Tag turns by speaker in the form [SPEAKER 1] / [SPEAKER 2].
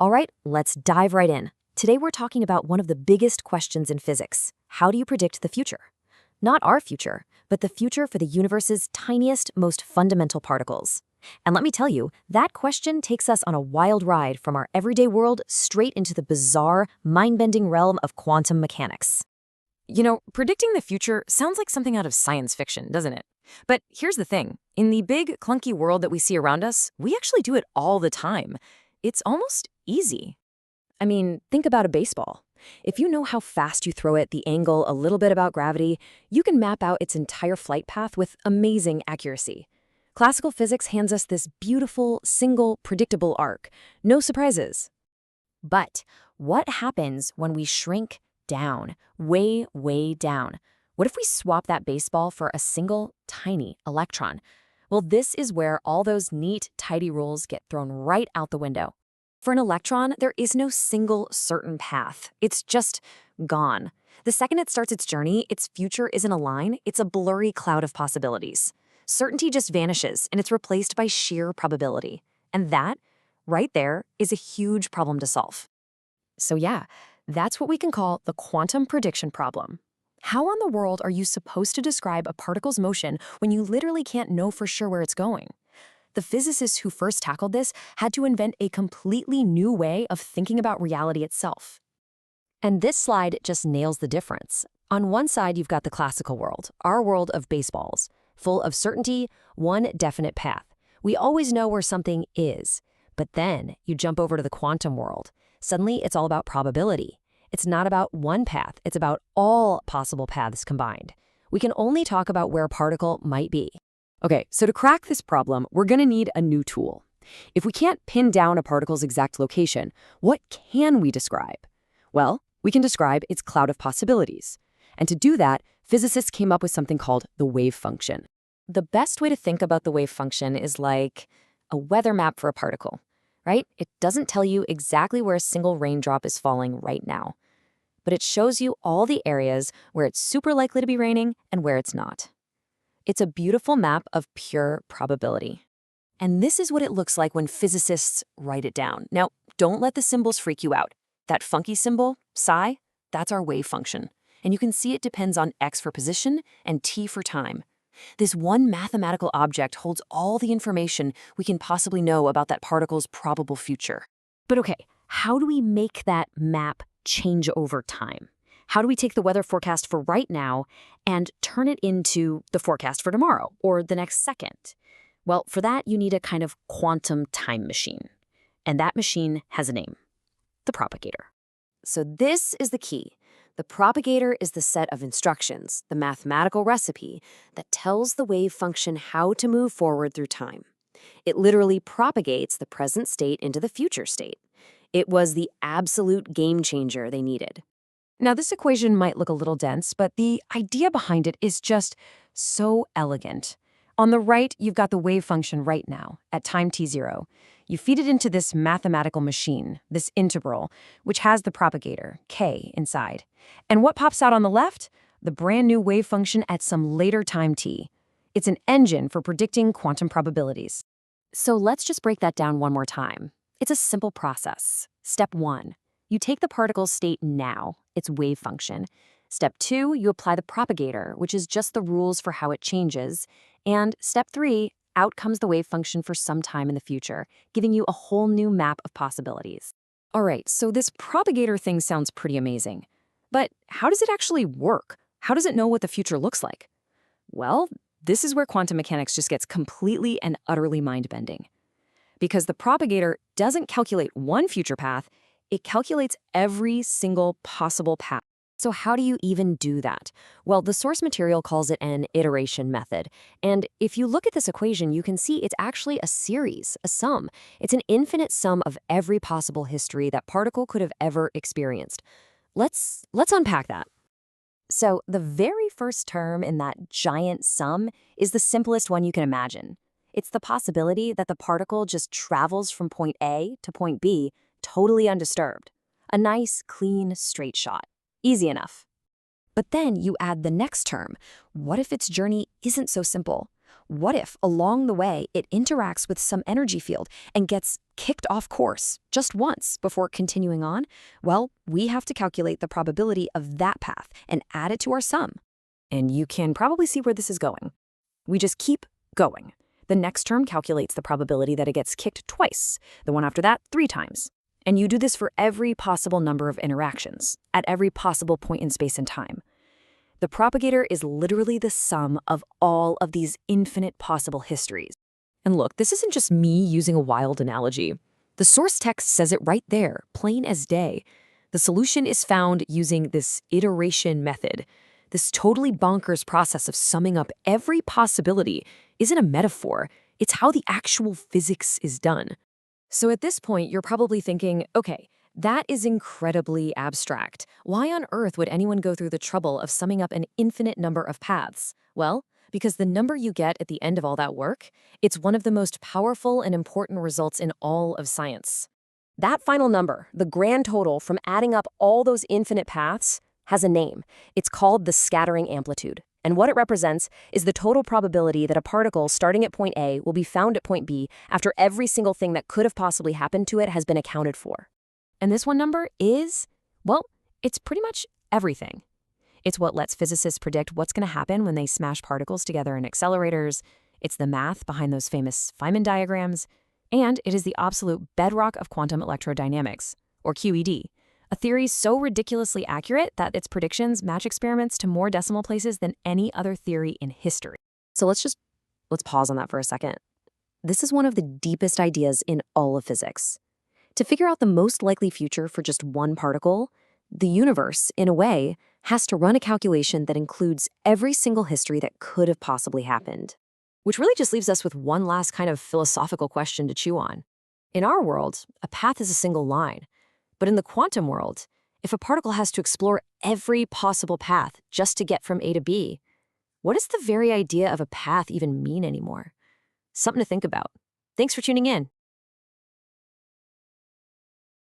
[SPEAKER 1] All right, let's dive right in. Today we're talking about one of the biggest questions in physics. How do you predict the future? Not our future, but the future for the universe's tiniest, most fundamental particles. And let me tell you, that question takes us on a wild ride from our everyday world straight into the bizarre, mind-bending realm of quantum mechanics. Predicting the future sounds like something out of science fiction, doesn't it? But here's the thing. In the big, clunky world that we see around us, we actually do it all the time. It's almost easy. I mean, think about a baseball. If you know how fast you throw it, the angle, a little bit about gravity, you can map out its entire flight path with amazing accuracy. Classical physics hands us this beautiful, single, predictable arc. No surprises. But what happens when we shrink down, way, way down? What if we swap that baseball for a single, tiny electron? Well, this is where all those neat, tidy rules get thrown right out the window. For an electron, there is no single, certain path. It's just gone. The second it starts its journey, its future isn't a line, it's a blurry cloud of possibilities. Certainty just vanishes, and it's replaced by sheer probability. And that, right there, is a huge problem to solve. So yeah, that's what we can call the quantum prediction problem. How in the world are you supposed to describe a particle's motion when you literally can't know for sure where it's going? The physicists who first tackled this had to invent a completely new way of thinking about reality itself. And this slide just nails the difference. On one side, you've got the classical world, our world of baseballs, full of certainty, one definite path. We always know where something is. But then you jump over to the quantum world. Suddenly, it's all about probability. It's not about one path, it's about all possible paths combined. We can only talk about where a particle might be. Okay, so to crack this problem, we're going to need a new tool. If we can't pin down a particle's exact location, what can we describe? Well, we can describe its cloud of possibilities. And to do that, physicists came up with something called the wave function. The best way to think about the wave function is like a weather map for a particle, right? It doesn't tell you exactly where a single raindrop is falling right now, but it shows you all the areas where it's super likely to be raining and where it's not. It's a beautiful map of pure probability. And this is what it looks like when physicists write it down. Now, don't let the symbols freak you out. That funky symbol, psi, that's our wave function. And you can see it depends on x for position and t for time. This one mathematical object holds all the information we can possibly know about that particle's probable future. But okay, how do we make that map change over time? How do we take the weather forecast for right now and turn it into the forecast for tomorrow or the next second? Well, for that, you need a kind of quantum time machine. And that machine has a name, the propagator. So this is the key. The propagator is the set of instructions, the mathematical recipe that tells the wave function how to move forward through time. It literally propagates the present state into the future state. It was the absolute game changer they needed. Now, this equation might look a little dense, but the idea behind it is just so elegant. On the right, you've got the wave function right now, at time t0. You feed it into this mathematical machine, this integral, which has the propagator, k, inside. And what pops out on the left? The brand new wave function at some later time t. It's an engine for predicting quantum probabilities. So let's just break that down one more time. It's a simple process. Step 1. You take the particle's state now, its wave function. Step 2, you apply the propagator, which is just the rules for how it changes. And step 3, out comes the wave function for some time in the future, giving you a whole new map of possibilities. All right, so this propagator thing sounds pretty amazing. But how does it actually work? How does it know what the future looks like? Well, this is where quantum mechanics just gets completely and utterly mind-bending. Because the propagator doesn't calculate one future path, it calculates every single possible path. So how do you even do that? Well, the source material calls it an iteration method. And if you look at this equation, you can see it's actually a series, a sum. It's an infinite sum of every possible history that particle could have ever experienced. Let's unpack that. So the very first term in that giant sum is the simplest one you can imagine. It's the possibility that the particle just travels from point A to point B totally undisturbed. A nice, clean, straight shot. Easy enough. But then you add the next term. What if its journey isn't so simple? What if, along the way, it interacts with some energy field and gets kicked off course just once before continuing on? Well, we have to calculate the probability of that path and add it to our sum. And you can probably see where this is going. We just keep going. The next term calculates the probability that it gets kicked twice, the one after that 3 times. And you do this for every possible number of interactions, at every possible point in space and time. The propagator is literally the sum of all of these infinite possible histories. And look, this isn't just me using a wild analogy. The source text says it right there, plain as day. The solution is found using this iteration method. This totally bonkers process of summing up every possibility isn't a metaphor. It's how the actual physics is done. So at this point, you're probably thinking, okay, that is incredibly abstract. Why on earth would anyone go through the trouble of summing up an infinite number of paths? Well, because the number you get at the end of all that work, it's one of the most powerful and important results in all of science. That final number, the grand total from adding up all those infinite paths, has a name. It's called the scattering amplitude. And what it represents is the total probability that a particle starting at point A will be found at point B after every single thing that could have possibly happened to it has been accounted for. And this one number is, well, it's pretty much everything. It's what lets physicists predict what's going to happen when they smash particles together in accelerators. It's the math behind those famous Feynman diagrams. And it is the absolute bedrock of quantum electrodynamics, or QED, a theory so ridiculously accurate that its predictions match experiments to more decimal places than any other theory in history. So let's pause on that for a second. This is one of the deepest ideas in all of physics. To figure out the most likely future for just one particle, the universe, in a way, has to run a calculation that includes every single history that could have possibly happened. Which really just leaves us with one last kind of philosophical question to chew on. In our world, a path is a single line. But in the quantum world, if a particle has to explore every possible path just to get from A to B, what does the very idea of a path even mean anymore? Something to think about. Thanks for tuning in.